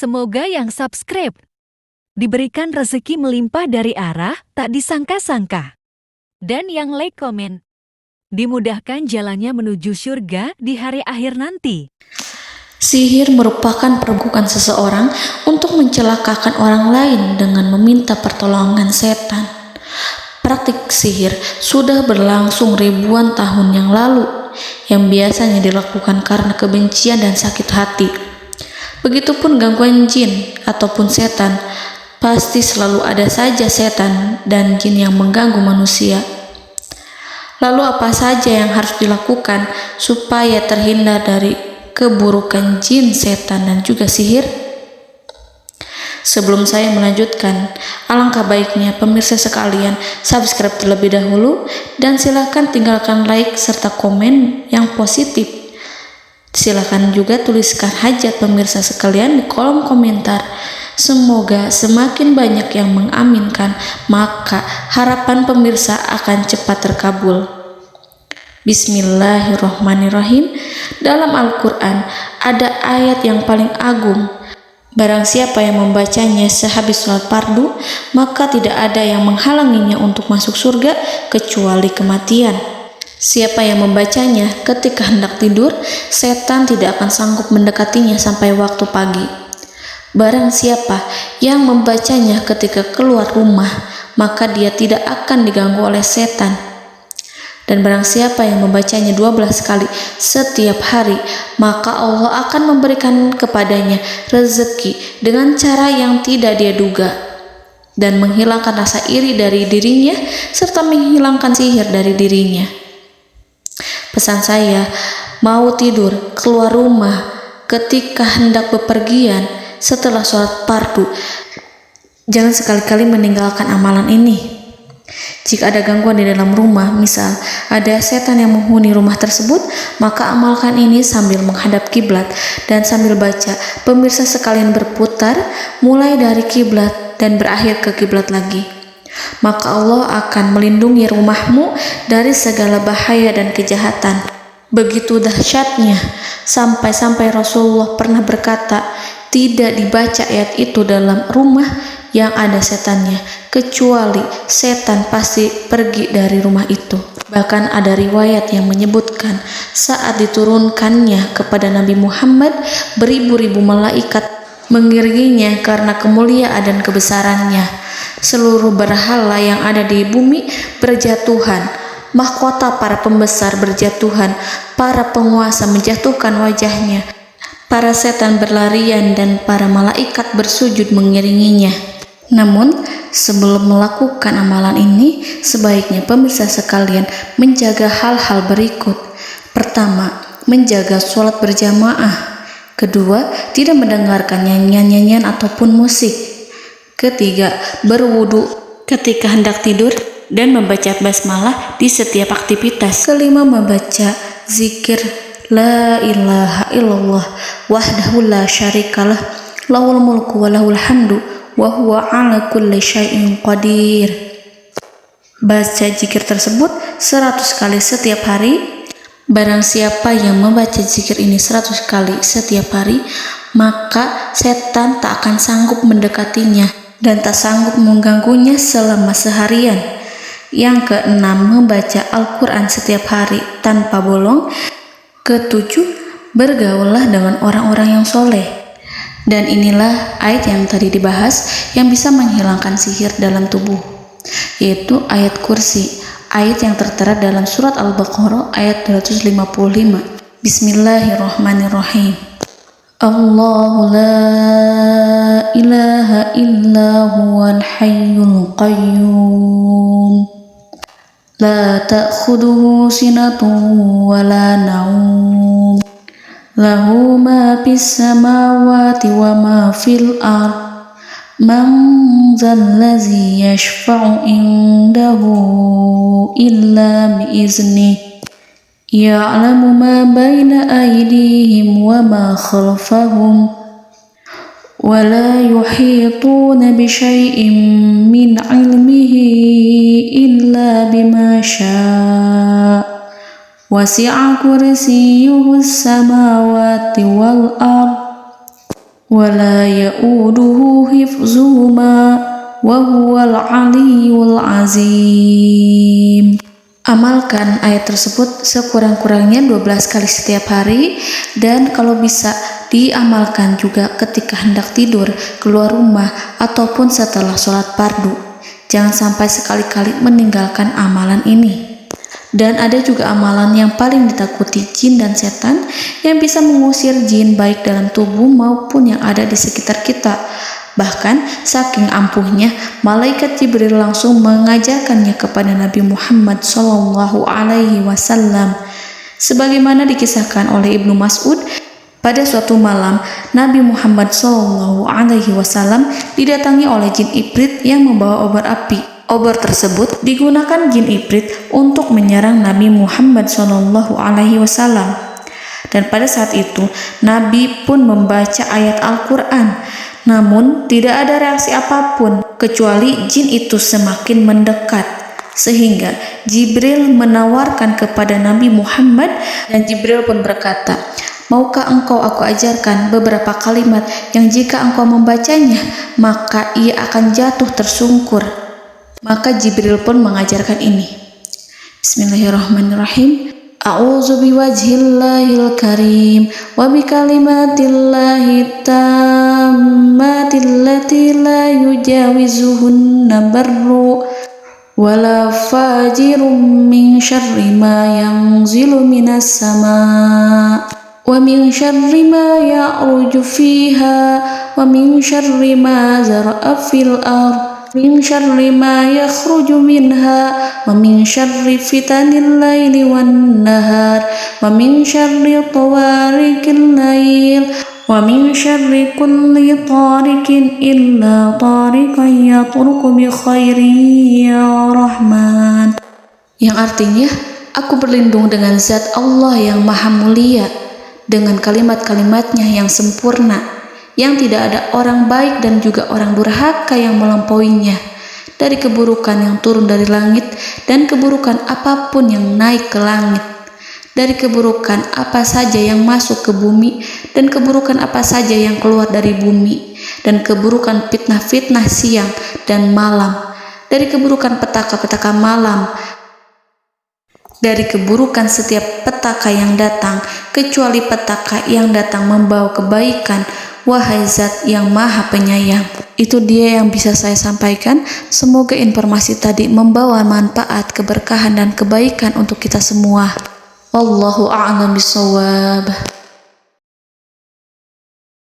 Semoga yang subscribe diberikan rezeki melimpah dari arah tak disangka-sangka. Dan yang like komen, dimudahkan jalannya menuju surga di hari akhir nanti. Sihir merupakan perbuatan seseorang untuk mencelakakan orang lain dengan meminta pertolongan setan. Praktik sihir sudah berlangsung ribuan tahun yang lalu, yang biasanya dilakukan karena kebencian dan sakit hati. Begitupun gangguan jin ataupun setan, pasti selalu ada saja setan dan jin yang mengganggu manusia. Lalu apa saja yang harus dilakukan supaya terhindar dari keburukan jin, setan, dan juga sihir? Sebelum saya melanjutkan, alangkah baiknya pemirsa sekalian subscribe terlebih dahulu dan silakan tinggalkan like serta komen yang positif. Silakan juga tuliskan hajat pemirsa sekalian di kolom komentar. Semoga semakin banyak yang mengaminkan, maka harapan pemirsa akan cepat terkabul. Bismillahirrahmanirrahim. Dalam Al-Quran ada ayat yang paling agung. Barang siapa yang membacanya sehabis sholat fardu, maka tidak ada yang menghalanginya untuk masuk surga kecuali kematian. Siapa yang membacanya ketika hendak tidur, setan tidak akan sanggup mendekatinya sampai waktu pagi. Barang siapa yang membacanya ketika keluar rumah, maka dia tidak akan diganggu oleh setan. Dan barang siapa yang membacanya 12 kali setiap hari, maka Allah akan memberikan kepadanya rezeki dengan cara yang tidak dia duga, dan menghilangkan rasa iri dari dirinya, serta menghilangkan sihir dari dirinya. Pesan saya, mau tidur, keluar rumah, ketika hendak bepergian, setelah sholat fardu, jangan sekali-kali meninggalkan amalan ini. Jika ada gangguan di dalam rumah, misal ada setan yang menghuni rumah tersebut, maka amalkan ini sambil menghadap kiblat dan sambil baca. Pemirsa sekalian berputar mulai dari kiblat dan berakhir ke kiblat lagi. Maka Allah akan melindungi rumahmu dari segala bahaya dan kejahatan. Begitu dahsyatnya, sampai-sampai Rasulullah pernah berkata, tidak dibaca ayat itu dalam rumah yang ada setannya, kecuali setan pasti pergi dari rumah itu. Bahkan ada riwayat yang menyebutkan saat diturunkannya kepada Nabi Muhammad, beribu-ribu malaikat mengiringinya karena kemuliaan dan kebesarannya. Seluruh berhala yang ada di bumi berjatuhan, mahkota para pembesar berjatuhan, para penguasa menjatuhkan wajahnya, para setan berlarian dan para malaikat bersujud mengiringinya. Namun, sebelum melakukan amalan ini, sebaiknya pemirsa sekalian menjaga hal-hal berikut. Pertama, menjaga sholat berjamaah. Kedua, tidak mendengarkan nyanyian-nyanyian ataupun musik. Ketiga, berwudu ketika hendak tidur dan membaca basmalah di setiap aktivitas. Kelima, membaca zikir la ilaha illallah wahdahu la syarikalah lahul mulku wa lahul hamdu wa huwa ala kulli syai'in qadir. Baca zikir tersebut 100 kali setiap hari. Barang siapa yang membaca zikir ini 100 kali setiap hari, maka setan tak akan sanggup mendekatinya dan tak sanggup mengganggunya selama seharian. Yang keenam, membaca Al-Quran setiap hari tanpa bolong. Ketujuh, bergaullah dengan orang-orang yang soleh. Dan inilah ayat yang tadi dibahas yang bisa menghilangkan sihir dalam tubuh, yaitu ayat kursi, ayat yang tertera dalam surat Al-Baqarah ayat 255. Bismillahirrahmanirrahim. Allahu la ilaha illa huwal hayyul qayyum la ta'khuduhu sinatun wa la naum lahu ma fis samawati wa ma fil ard man zallazi yashfa'u indahu illa biiznihi ya'lamu ma baina aydihim wa ma khalfahum wa la yuhituna bi syai'in min 'ilmihi illa bima syaa' wasi'a kursiyyuhu as-samawati wal ard ولا يؤوده حفظهما وهو العلي العظيم. Amalkan ayat tersebut sekurang-kurangnya 12 kali setiap hari, dan kalau bisa diamalkan juga ketika hendak tidur, keluar rumah, ataupun setelah sholat fardu. Jangan sampai sekali-kali meninggalkan amalan ini. Dan ada juga amalan yang paling ditakuti jin dan setan, yang bisa mengusir jin baik dalam tubuh maupun yang ada di sekitar kita. Bahkan saking ampuhnya, malaikat Jibril langsung mengajarkannya kepada Nabi Muhammad SAW. Sebagaimana dikisahkan oleh Ibnu Mas'ud, pada suatu malam Nabi Muhammad SAW didatangi oleh jin Ifrit yang membawa obor api. Obor tersebut digunakan jin Ifrit untuk menyerang Nabi Muhammad SAW. Dan pada saat itu Nabi pun membaca ayat Al-Quran. Namun tidak ada reaksi apapun, kecuali jin itu semakin mendekat. Sehingga Jibril menawarkan kepada Nabi Muhammad, dan Jibril pun berkata, "Maukah engkau aku ajarkan beberapa kalimat yang jika engkau membacanya, maka ia akan jatuh tersungkur?" Maka Jibril pun mengajarkan ini. Bismillahirrahmanirrahim. A'udzu biwajhillahil karim wa bikalimatillahi tammatil lati la yujawizuhunna barru wala fajirum min syarri ma yanzilu minas sama wa min syarri ma ya'ruju fiha wa min syarri ma zara'a fil ardh min syarri ma yakhruju minha wa min syarri fitanil laili wan nahar wa min syarri tawarikil lail wa min syarri kulli tarikin illa tarikan yatruku bi khairin ya Rahman. Yang artinya, aku berlindung dengan zat Allah yang maha mulia, dengan kalimat-kalimatnya yang sempurna, yang tidak ada orang baik dan juga orang durhaka yang melampauinya, dari keburukan yang turun dari langit dan keburukan apapun yang naik ke langit, dari keburukan apa saja yang masuk ke bumi dan keburukan apa saja yang keluar dari bumi, dan keburukan fitnah-fitnah siang dan malam, dari keburukan petaka-petaka malam, dari keburukan setiap petaka yang datang, kecuali petaka yang datang membawa kebaikan. Wahai Zat yang Maha Penyayang. Itu dia yang bisa saya sampaikan. Semoga informasi tadi membawa manfaat, keberkahan dan kebaikan untuk kita semua. Wallahu a'lam bishawab.